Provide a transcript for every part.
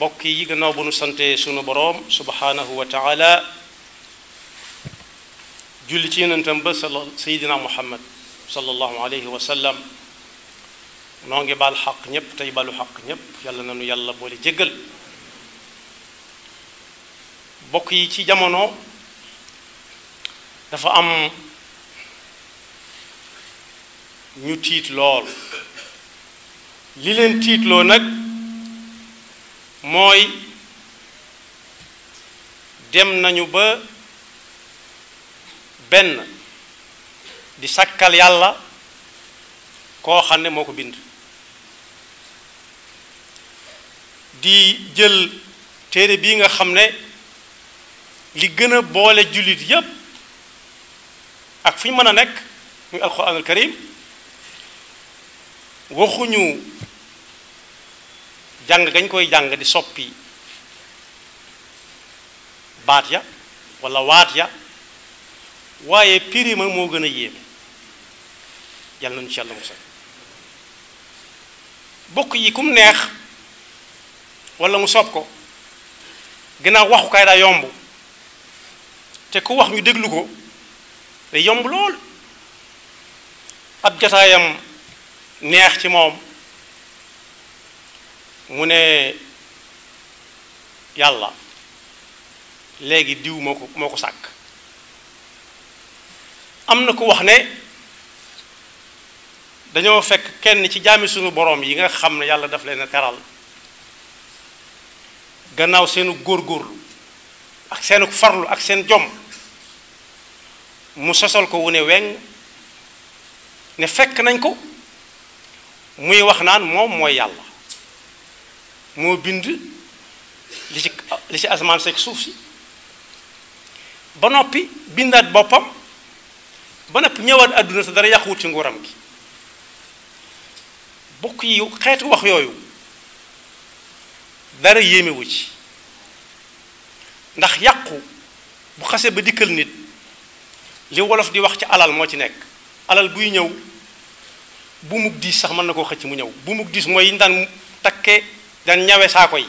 bokk yi gannaaw bu nu sante sunu boroom subhanahu wa taala julli ci yonentam ba sayidina muhammad sallallahu alayhi wa sallam noo ngi baal xaq ñépp tey balu xaq ñépp yàlla nanu yàlla boole jéggal bokk yi ci jamono dafa am ñu tiit lool li leen tiitloo nag mooy dem nañu ba benn di sàkkal yàlla koo xam ne moo ko bind di jël téere bii nga xam ne li gën a boole jullit yépp ak fu ñu mën a nekk muy alquranul karim waxuñu jàng gañ koy jàng di soppi baat ya walla waat ya waaye pirima moo gën a yéeme yàlla nañu ci yàlla musal bokk yi kum neex walla mu sopp ko gannaaw waxukaay daa yomb te ku wax ñu déglu ko day yomb lool ab jataayam neex ci moom mu ne yàlla léegi diw moo ko sàkk am na ku wax ne dañoo fekk kenn ci jaami sunu boroom yi nga xam ne yàlla daf leen a teral gannaaw seenu góorgóorlu ak seenu farlu ak seen jom mu sosal ko wu ne weng ne fekk nañ ko muy wax naan moom mooy yàlla moo bind li ci asamaan seeg suuf si ba noppi bindaat boppam ba noppi ñëwaat àdduna sa dara yàquwut ci nguuram gi bokk yi xeetu wax yooyu dara yéemewu ci ndax yàqu bu xase ba dikkal nit li wolof di wax ci alal moo ci nekk alal buy ñëw bu mug diis sax mën na koo xëcc mu ñëw bu mug diis mooy yi ñu daan takkee daan ñawe saako yi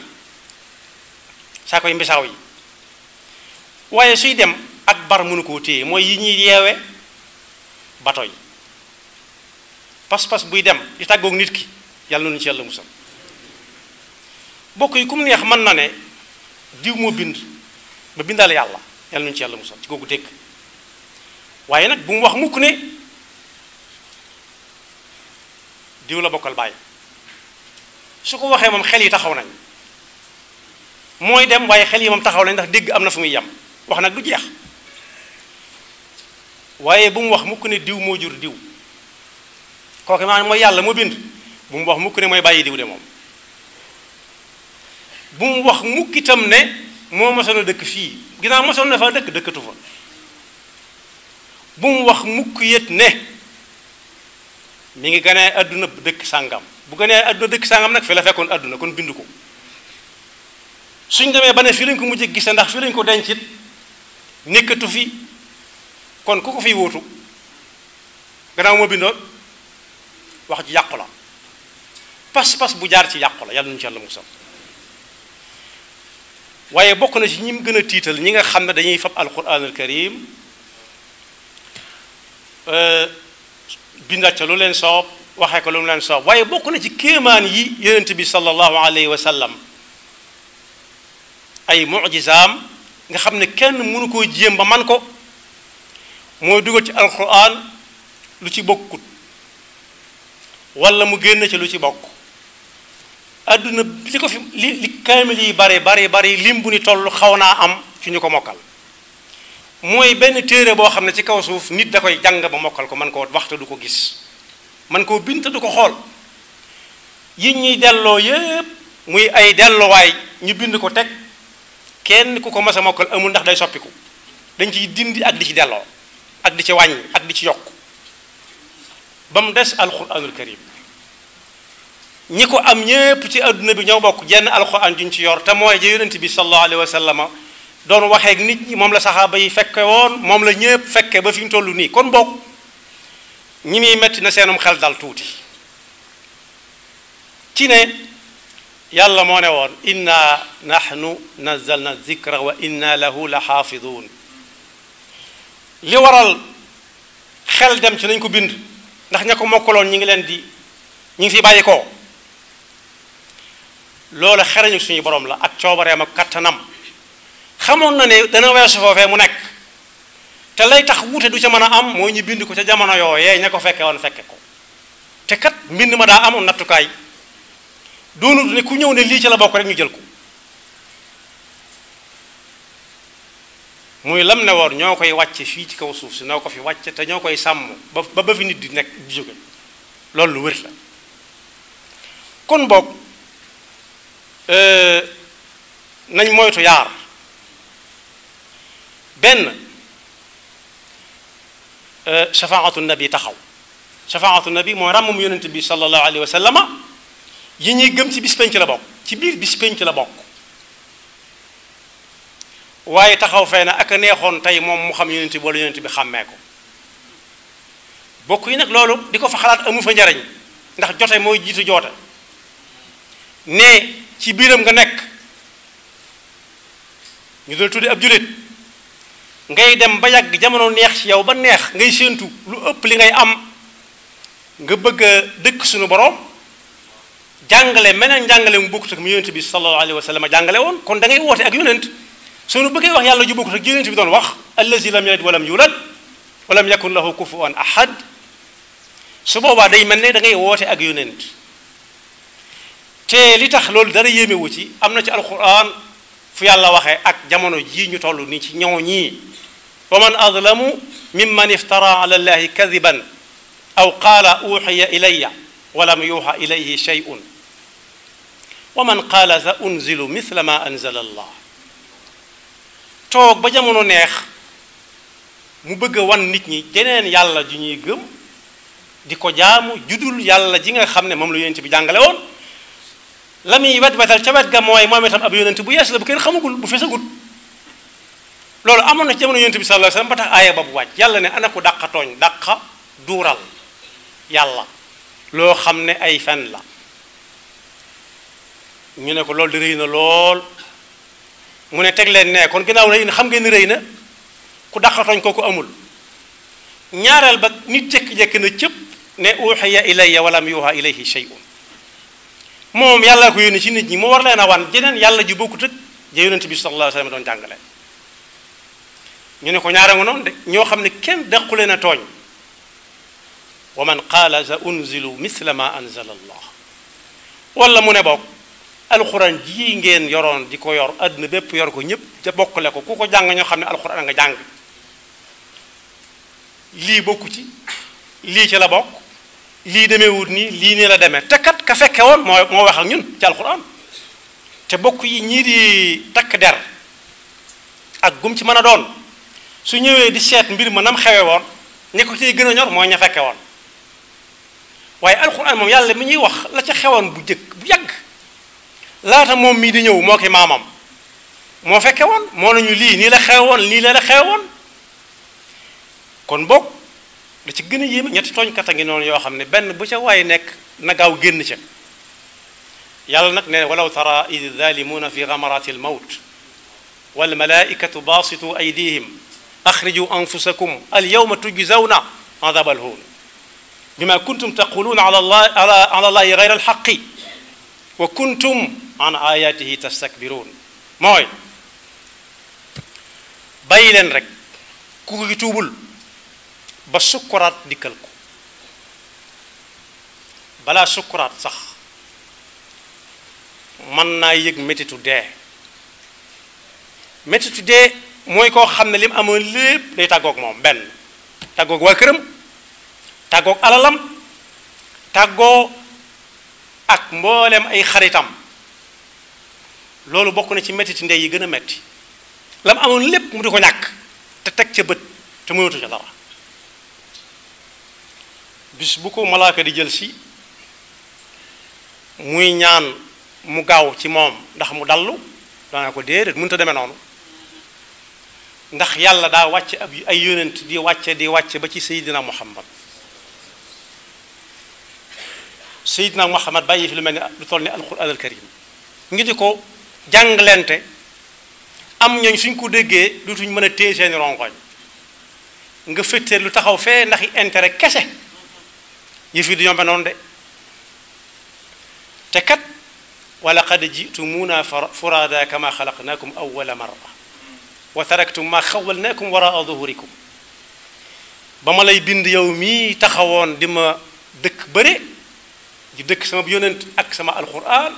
mbisaaw yi waaye suy dem ak bar mënu koo téye mooy yi ñuy yeewe bato yi pas-pas buy dem di tàggoog nit ki yàlla nañu ci yàlla musal bokk yi ku mu neex mën na ne diw moo bind ba bindal yàlla yàlla nañu ci yàlla musal ci googu dégg waaye nag bu mu wax mukk ne diw la bokkal bàyyi su ko waxee moom xel yi taxaw nañ mooy dem waaye xel yi moom taxaw nañ ndax dégg am na fu muy yem wax nag du jeex waaye bu mu wax mukk ne diw moo jur diw kooku maanaam mooy yàlla moo bind bu mu wax mukk ne mooy bàyyi diw de moom bu mu wax mukk itam ne moo mosoon a dëkk fii ginnaaw mosoon na fa dëkkatu fa bu mu wax mukk yét ne mi ngi ganee àdduna dëkk sàngam bu ganee àdduna dëkk sàngam nag fi la fekkoon àdduna kon bind ko suñ demee ba ne fii lañ ko mujjee gise ndax fii lañ ko dencit nekkatu fi kon ku ko fiy wóotu gannaaw moo bindoon wax ji yàqu la pas-pas bu jaar ci yàqu la yàlla nañu ci yàlla musal waaye bokk na ci ñi mu gën a tiital ñi nga xam ne dañuy fab alquranul karim bindaat ca lu leen soob waxee ko lu mu leen soob waaye bokk na ci kéemaan yi yonent bi sallallahu alayhi wa sallam ay mujizaam nga xam ne kenn mënu koo jéem ba man ko mooy dugal ci alquran lu ci bokkut wala mu génn ci lu ci bokk adduna li ko fi li kaamil yi bari lim bu ni toll xaw naa am ci ñu ko mokkal mooy benn téere boo xam ne ci kaw suuf nit da koy jàng ba mokkal ko man koo waxtu du ko gis man koo bind du ko xool yi ñuy delloo yépp muy ay delluwaay ñu bind ko teg kenn ku ko mas a mokkal amul ndax day soppiku dañ ciy dindi ak di ci delloo ak di ci wàññi ak di ci yokk ba mu des alquranul karim ñi ko am ñépp ci adduna bi ñoo bokk jenn alquran juñ ci yor te mooy ja yonent bi sallallahu alayhi wa sallam doon waxee ak nit ñi moom la saxaaba yi fekke woon moom la ñépp fekke ba fi ñu toll nii kon bokk ñi muy metti na seenum xel dal tuuti ci ne yàlla moo ne woon inna nahnu nazzalna dhikra wa inna lahu la xaafidun li waral xel dem ci nañ ko bind ndax ña ko mokkaloon ñi ngi fi bàyyi ko loolu xereñu suñu borom la ak coobareem ak kattanam xamoon na ne dana weesu foofee mu nekk te lay tax wuute du ca mën a am mooy ñu bind ko ca jamono yooyee ña ko fekke woon fekke ko te kat mbind ma daa amoon nattukaay doonut ne ku ñëw ne lii ca la bokk rek ñu jël ko muy lam ne woon ñoo koy wàcce fii ci kaw suuf si noo ko fi wàcce te ñoo koy sàmm ba fi nit di nekk di jóge loolu lu wér la kon boog nañ moytu yaar benn shafaatu nabi taxaw shafaatu nabi mooy ràmm mu yonent bi sallallahu alayhi wa sallama yi ñuy gëm ci bis penc la bokk ci biir bis penc la bokk waaye taxaw fee na ak a neexoon tey moom mu xam yonent bi wala yonent bi xàmmee ko bokk yi nag loolu di ko fa xalaat amu fa njariñ ndax jote mooy jiitu joote ne ci biiram nga nekk ñu dul tudde ab jullit ngay dem ba yàgg jamono neex ci yow ba neex ngay séentu lu ëpp li ngay am nga bëgg a dëkk suñu borom jàngale meneen jàngale mu bokkut ak mu yonent bi sallallahu alayhi wa sallam jàngale woon kon da ngay woote ak yonent suñu bëggee wax yàlla ju bokkut ak yonent bi doon wax allazi lam yalid walam yulad walam yakun lahu kufuwan ahad su boobaa day mel ne da ngay woote ak yonent te li tax loolu dara yéemewu ci am na ci alquran fu yàlla waxee ak jamono jii ñu toll nii ci ñëw ñii wa man azlamu mimman iftara ala allahi kadiban aw qaala uxiya ilayya walam yuuxa ilayhi shay'un wa man qaala sa unzilu mithla ma anzala allah toog ba jamono neex mu bëgg a wan nit ñi jeneen yàlla ju ñuy gëm di ko jaamu judul yàlla ji nga xam ne moom la yonent bi jàngale woon la muy wet-wetal ca wet ga mooy moom itam ab yonent bu yees la bu kenn xamagul bu fesagut loolu amoon na ci jamono yonent bi sallallahu alayhi wasallam ba tax aaya ba bu wàcc yàlla ne ana ko dàqa tooñ dàqa duural yàlla loo xam ne ay fen la ñu ne ko loolu di rëy na lool mu ne teg leen ne kon ginnaaw rëy na xam ngeen ni rëy na ku dàqa tooñ kooku amul ñaareel ba nit jékki-jékki na cëpp ne uxiya ilayya walam yuha ilayhi shay'un moom yàlla ko yónni ci nit ñi mu war leen a wan jeneen yàlla ju bokkut ak ja yonent bi sallallahu alayhi wa sallam doon jàngale ñu ne ko ñaare nga noonu de ñoo xam ne kenn daqu leen a tooñ wa man qaala sa unzilu misla ma anzala allah wala mu ne bokk alxuraan jii ngeen yoroon di ko yor àdduna bépp yor ko ñëpp ca bokkale ko ku ko jàng ñoo xam ne alxuraan nga jàng lii bokku ci lii ci la bokk lii demeewut nii lii nii la demee te kat ka fekke woon moo wax ak ñun ci alxuraan te bokk yi ñii di takk der ak gum ci mën a doon su ñëwee di seet mbir ma nam xewe woon ñi ko ciy gën a ñor mooy ña fekke woon waaye alxuraan moom yàlla mi ñuy wax la ca xewoon bu jëkk bu yàgg laata moom mii di ñëw moo ki maamam moo fekke woon moo nañu lii nii la xewe woon lii la xewe woon kon boog da ci gën a yéeme ñetti tooñkat a ngi noonu yoo xam ne benn bu ca waaye nekk na gaaw génn ca yàlla nag ne walaw tara id zalimuna fi gamarati al mawt wal malaikatu basitu aydihim axriju anfusakum al yawma tujzawna adab al hun bima kuntum taquluna ala allahi gayra al xaqi wa kuntum an ayatihi tastakbirun mooy bàyyi leen rek ku ko tuubul ba sukkuraat dikkal ko balaa sukkuraat sax mën naa yëg métitu dee métitu dee mooy koo xam ne li mu amoon lépp day tàggoog moom benn tàggoog waa këram tàggoog alalam tàggoo ak mboolem ay xaritam loolu bokk na ci métitu ndey yi gën a metti la mu amoon lépp mu di ko ñàkk te teg ca bët te mënatu ca dara bis bu ko malaaka di jël si muy ñaan mu gaaw ci moom ndax mu dallu daana ko déedéet mënut a demee noonu ndax yàlla daa wàcce ab ay yonent di wàcce ba ci Seydina Muhammad Seydina Muhammad bàyyi fi lu mel ni lu toll ni alquran al karim ngi di ko jàngalante am ñooñ suñ ko déggee dutuñ mën a téye seeni rongoñ nga féttee lu taxaw fee ndax intérêt kese yëf yi du yombe noonu de te kat wa laqad ji'tumuuna furaada kama xalaqnaakum awwala marra wa taraktum ma xawalnaakum waraa zuhurikum ba ma lay bind yow mii taxawoon di ma dëkk bëre di dëkk sama yonent ak sama alquran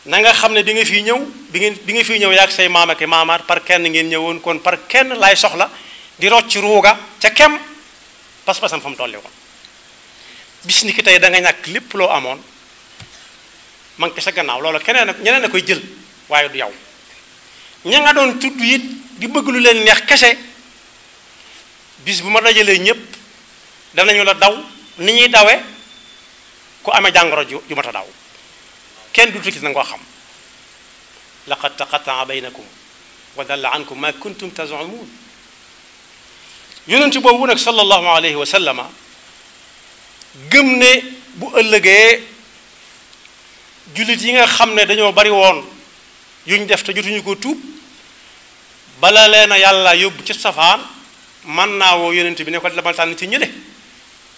na nga xam ne bi nga fii ñëw bi nga fii ñëw yaag say maam ak maamaat par kenn ngeen ñëwoon kon par kenn laay soxla di rocc ruuga ca kem pas-pasam fa mu tolli woon bis ni ki tey da nga ñàkk lépp loo amoon manqué sa gannaaw loolu keneen ak ñeneen a koy jël waaye du yow ña nga doon tudd it di bëgg lu leen neex kese bis bu ma dajalee ñëpp danañu la daw ni ñuy dawe ku amee jàngoro ju mat a daw kenn du tukki na nga ko xam laqad taqataa baynakum wa dalla ankum ma kuntum tazumun yonent boobu nag sallallahu alayhi wa sallama gëm ne bu ëllëgee jullit yi nga xam ne dañoo bari woon yuñ def te jotuñu ko tuub bala leen a yàlla yóbbu ci safaan man naa woo yonent bi ne ko dama tànn ci ñële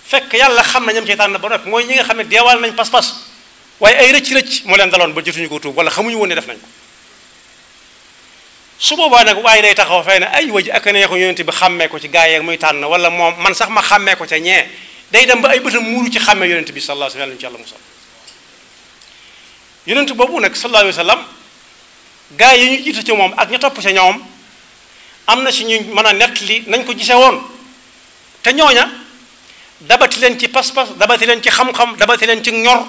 fekk yàlla xam na ñam ci tànn ba noppi mooy ñi nga xam ne deewal nañ pas-pas waaye ay rëcc-rëcc moo leen daloon ba jotuñu ko tuub wala xamuñu woon ne def nañ ko su boobaa nag waaye day taxaw fay ne ay waji ak neexu yonent bi xàmmee ko ci gaa yeeg muy tànn wala moom man sax ma xàmmee ko ca ñee day dem ba ay bëtam muuru ci xàmmee yonent bi sallallahu alayhi wa sallam ci yàlla musal yonent boobu nag sallallahu alayhi wa sallam gaa yi ñu jiitu ci moom ak ñu topp ca ñoom am na si ñu mën a nettali nañ ko gisee woon te ñooña dabati leen ci pas-pas dabati leen ci xam-xam dabati leen ci ñor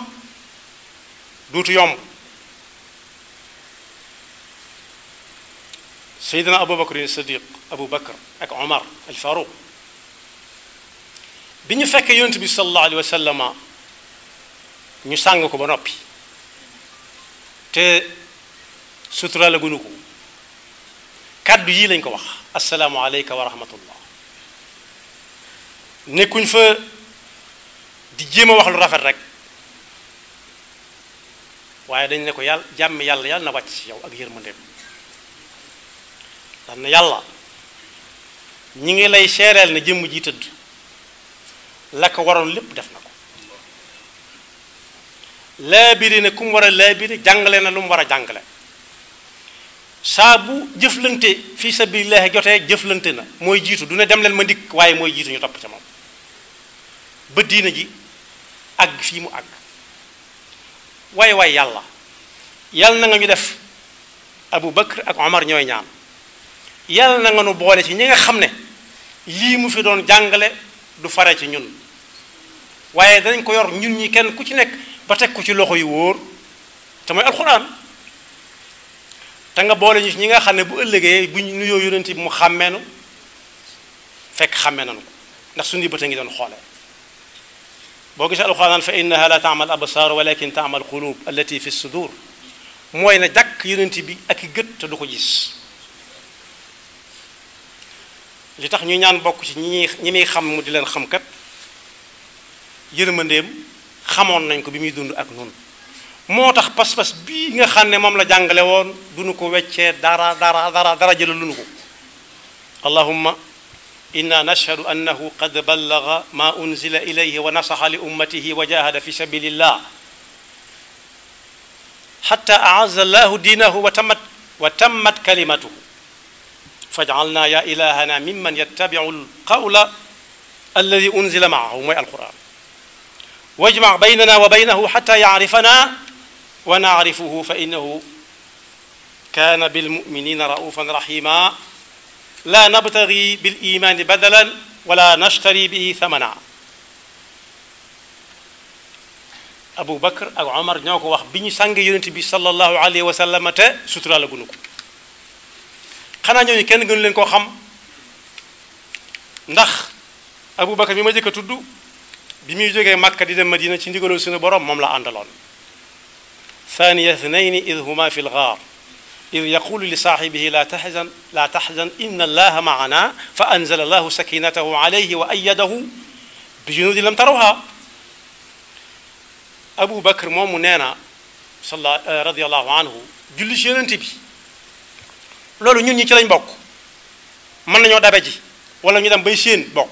duutu yomb Seydina Abubakar Siddiq Abubakar ak Omar al Faruq bi ñu fekkee yonent bi sallallahu alayhi wa sallam ñu sàng ko ba noppi te sutura la gunu ko kàddu yii lañ ko wax assalaamu aleyka wa rahmatullah nekkuñ fa di jéem a wax lu rafet rek waaye dañ ne ko yàlla jàmm yàlla na wàcc yow ak yërmandeem daan na yàlla ñi ngi lay seereel ne jëmm ji tëdd la ko waroon lépp def na ko laabiri ne ku mu war a laabiri jàngale na lu mu war a jàngale saa bu jëflante fi sabilillah jotee jëflante na mooy jiitu du ne dem leen ma dikk waaye mooy jiitu ñu topp ca moom ba diina ji àgg fii mu àgg waay yàlla na nga ñu def Abu Bakr ak Omar ñooy ñaan yàlla na nga nu boole ci ñi nga xam ne lii mu fi doon jàngale du fare ci ñun waaye danañ ko yor ñun ñi kenn ku ci nekk ba teg ko ci loxo yu wóor te mooy alxuraan te nga boole ñu ci ñi nga xam ne bu ëllëgee bu ñu nuyoo yonent bi mu xàmmeenu fekk xàmmee nañu ko ndax suñu bët a ngi doon xoole boo gisee alxuraan fa innaha la taamal absaar walakin taamal qulub allati fi sudur mooy na jàkk yonent bi ak i gët te du ko gis li tax ñu ñaan bokk ci ñi muy xam mu di leen xam kat yërmandeem xamoon nañ ko bi muy dund ak noonu moo tax pas-pas bii nga xam ne moom la jàngale woon duñu ko weccee dara jëla lunu ko allahumma inna nashhadu annahu qad ballaga ma unzila ilayhi wa nasaxa li ummatihi wa jahada fi sabilillah xatta aazza allahu diinahu wa tammat kalimatuhu faj'alna ya ilahana mimman yattabi'u alqawla alladi unzila maahu mooy alquran wajma baynana wa baynahu xatta yacrifana wa nacrifuhu fa innahu kaana bilmuminina raufan rahima la nabtagi bilimani badalan wala nashtari bihi thamana Abu Bakr ak Omar ñoo ko wax bi ñu sànge yonent bi sallallahu alayhi wa sallam te sutura la gunu ko xanaa ñooñu kenn gënu leen koo xam ndax Abu Bakr mi ma jëkk a tudd bi muy jógee Makka di dem Madina ci ndigalul suñu borom moom la àndaloon thaniya ithnayni id huma fi lgaar id yaqulu li saaxibihi la taxzan inna allaha maana fa anzala allahu sakinatahu alayhi wa ayyadahu bi junudin lam tarawha Abu Bakr moomu nee na radiyallahu anhu julli ci yonent bi loolu ñun ñi ci lañ bokk mën nañoo dabe ji wala ñu dem bay séen bokk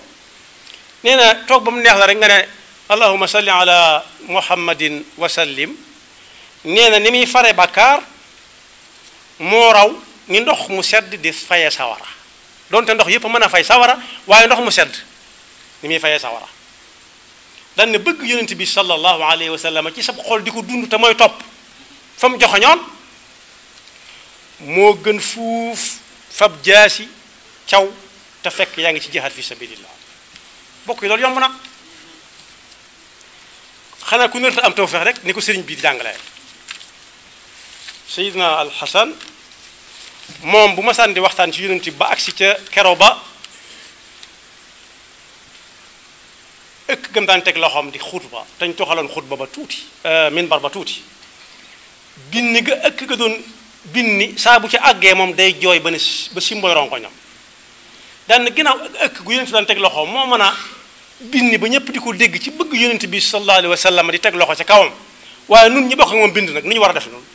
nee na toog ba mu neex la rek nga ne allahumma salli ala muhammadin wa sallim nee na ni muy fare bàkkaar moo raw ni ndox mu sedd di fayee sawara donte ndox yëpp mën a fay sawara waaye ndox mu sedd ni muy fayee sawara dan ne bëgg yonent bi sallallahu alayhi wa sallam ci sa xol di ko dund te mooy topp fa mu joxoñoon moo gën fuuf fab jaasi caw te fekk yaa ngi ci jihaad fi sabilillah bokk yi loolu yomb na xanaa ku nërta am tawfeex rek ni ko sëriñ bi di jàngalee Seydina Al Hasan moom bu ma sànni di waxtaan ci yonent ba agsi ca kero ba ëkk gëm daan teg loxoom di xutba dañ toxaloon xutba ba tuuti minbar ba tuuti binni ga ëkk ga doon binni saa bu ci àggee moom day jooy ba simboy ronkoñam daan na ginnaaw ëkk gu yonent daan teg loxoom moo mën a binni ba ñëpp di ko dégg ci bëgg yonent bi sallallahu alayhi wa sallam di teg loxo ca kawam waaye nun ñi bokk ak moom bind nag nu ñu war a def noonu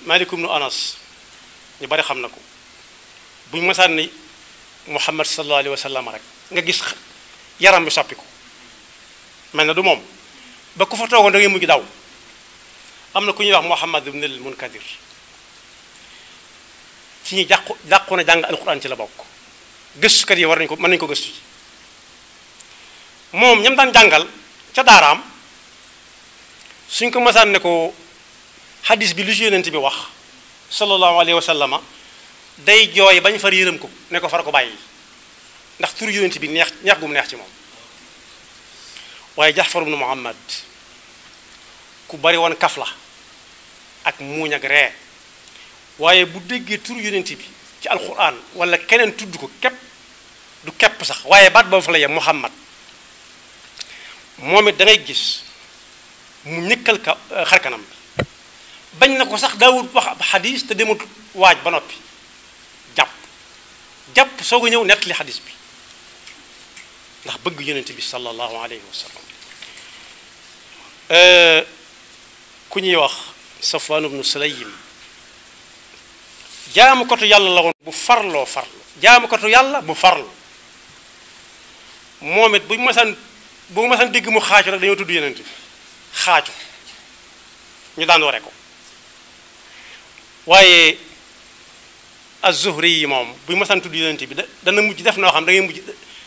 Malik ibnu Anas ñu bari xam na ko buñu masaan ni Muhammad sallallahu alayhi wa sallam rek nga gis yaram bi soppi ko mel na du moom ba ku fa toogoon da ngay mujj daw am na ku ñuy wax Muhammad ibn al Munkadir ci ñi dàqu na jàng alquran ci la bokk gëstukat yi war nañu ko mën nañu ko gëstu ci moom ñam daan jàngal ca daaraam suñ ko masaan ne ko hadis bi lu ci yonent bi wax sallallahu alayhi wa sallama day jooy bañ far yërëm ko ne ko far ko bàyyi ndax tur yonent bi neex gu mu neex ci moom waaye Jaafar ibnu Muhammad ku bari woon kaf la ak muuñ ak ree waaye bu déggee tur yonent bi ci alquran wala keneen tudd ko képp du képp sax waaye baat boobu fa la yem Muhammad moom it da ngay gis mu ñëkkal ka xarkanam bi bañ na ko sax daawul wax ab xadis te demut waaj ba noppi jàpp soog a ñëw nettali xadis bi ndax bëgg yonent bi sallallahu alayhi wa sallam ku ñuy wax Safwaan ibnu Sulaym jaamukatu yàlla la woon bu farloo jaamukatu yàlla bu farlu moom it bu masaan dégg mu xaacu rek dañoo tudd yonent bi xaacu ñu daan ware ko waaye az-Zuhri yi moom bu masaan tudd yonent bi dana mujj def noo xam da ngay mujj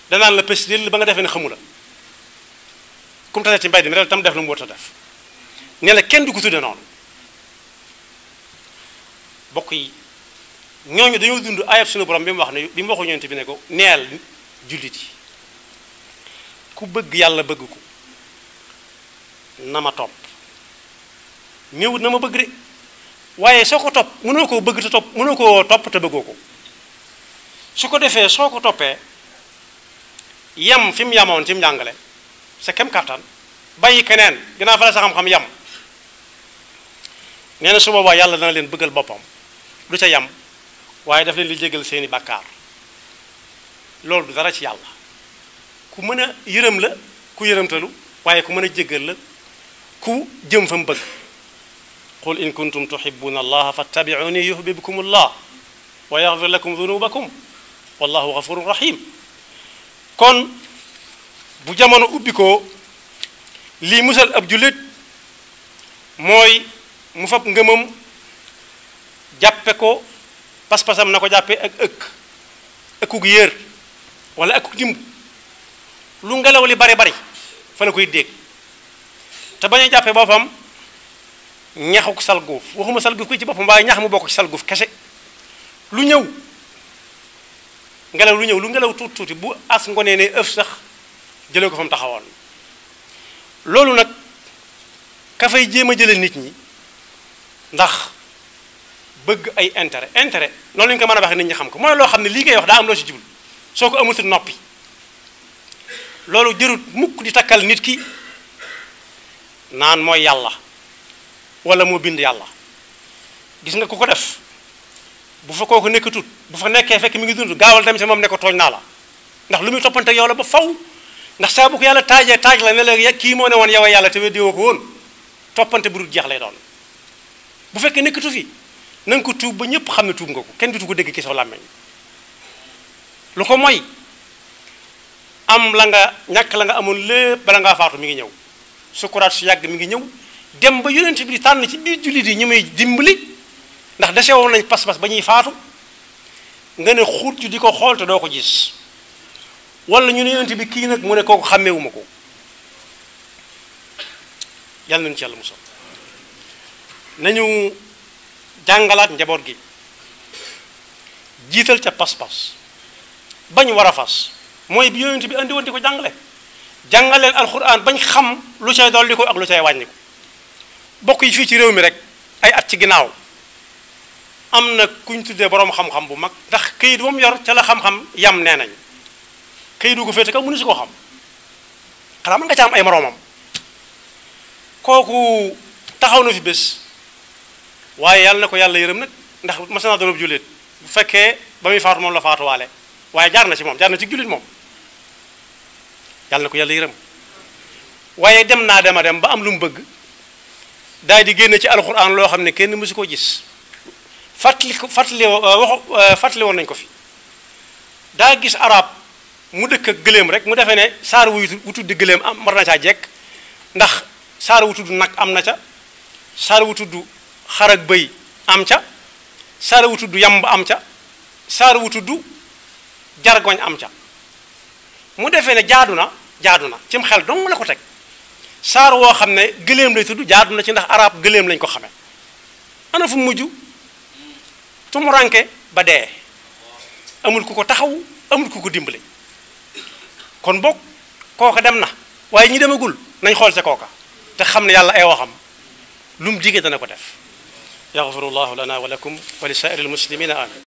danaan la pes ba nga defee ne xamu la kum tase ci mbay mi rek tam def la mu war a def ne la kenn du ko tudde noonu bokk yi ñooñu dañoo dund ayab suñu borom bi mu wax ne bi mu waxu yonent bi ne ko neel jullit yi ku bëgg yàlla bëgg ko na ma topp néewut na ma bëgg de waaye soo ko topp mënoo koo bëgg te topp mënoo koo topp te bëggoo ko su ko defee soo ko toppee yem fi mu yamoon ci mu njàngale sa kem kàttan bàyyi keneen ginnaaw fa la sa xam-xam yem nee na su boobaa yàlla dana leen bëggal boppam du ca yem waaye daf leen li jégal seeni bàkkaar loolu du dara ci yàlla ku mën a yërëm la ku yërëmtalu waaye ku mën a jégal la ku jëm fa mu bëgg qul in kuntum tuhibbuna allaha fattabi'uni yuhbibkum allah wa yaghfir lakum dhunubakum wallahu ghafurun rahim kon bu jamono ubbi ko lii musal ab jullit mooy mu fab ngëmam jàppe ko pas-pasam na ko jàppe ak ëkkug yéer wala ëkkug dimb lu ngelaw li bari bari fa la koy dégg te bañ a jàppe boppam ñaxuk salguuf waxuma salguuf ko ci boppam waaye ñax mu bokk ci salguuf kese lu ñëw ngelaw lu ngelaw tuuti tuuti bu as ngonee ne ëf sax jëlee ko fa mu taxawoon loolu nag ka fay jéem a jëlee nit ñi ndax bëgg ay intérêt noonu la ñu ko mën a waxee nit ñi xam ko mooy loo xam ne lii ngay wax daa am loo ci jublu soo ko amutul noppi loolu jërut mukk di takkal nit ki naan mooy yàlla wala moo bind yàlla gis nga ku ko def bu fa kooku nekkatut bu fa nekkee fekk mi ngi dund gaawal dem si moom ne ko tooñ naa la ndax lu muy toppante yow la ba faw ndax saa bu ko yàlla taajee taaj la ne la kii moo ne woon yow yàlla te weddi woo ko woon toppante bu dul jeex lay doon bu fekkee nekkatu fi na nga ko tuub ba ñëpp xam ne tuub nga ko kenn dutu ko dégg ci sa làmmeñ lu ko mooy am la nga ñàkk la nga amoon lépp bala ngaa faatu mi ngi ñëw sukuraat su yàgg mi ngi ñëw dem ba yonent bi di tànn ci biir jullit yi ñu may dimbali ndax dese woon nañ pas-pas ba ñuy faatu nga ne xuut ju di ko xool te doo ko gis wala ñu ne yonent bi kii nag mu ne kooku xàmmeewuma ko yàlla nañu ci yàlla musal nañu jàngalaat njaboot gi jiital ca pas-pas bañ war a fas mooy bi yonent bi andi woon di ko jàngaleen alxuraan bañ xam lu cay dolli ko ak lu cay wàññi ko bokk yi fii ci réew mi rek ay at ci ginnaaw am na kuñ tuddee boroom xam-xam bu mag ndax këyit ba mu yor ca la xam-xam yam nee nañ këyit du ko féete kaw mënu si koo xam xanaa mën nga ca am ay moroomam kooku taxaw na fi bés waaye yàlla na ko yàlla yërëm nag ndax mas naa doon jullit bu fekkee ba muy faatu moom la faatuwaale waaye jaar na ci moom jaar na ci jullit moom yàlla na ko yàlla yërëm waaye dem naa dem a dem ba am lu mu bëgg daal di génne ci alxuraan loo xam ne kenn mësu ko gis fàttali woon nañ ko fi daa gis arab mu dëkk ak gëléem rek mu defee ne saar wu tudd gëléem am war na caa jekk ndax saar wu tudd nag am na ca saar wu tudd xar ak bëy am ca saar wu tudd yamb am ca saar wu tudd jargoñ am ca mu defee ne jaadu na cim xel dong la ko teg saar woo xam ne gëléem lay tudd jaadu na ci ndax arab gëléem lañ ko xame ana fu mujj tumuranke ba dee amul ku ko taxaw amul ku ko dimbale kon bokk kooka dem na waaye ñi demagul nañ xool sa kooka te xam ne yàlla ay waxam lu mu digee dana ko def yaxfirullahu lana wa lakum wa li saa'iril muslimina amin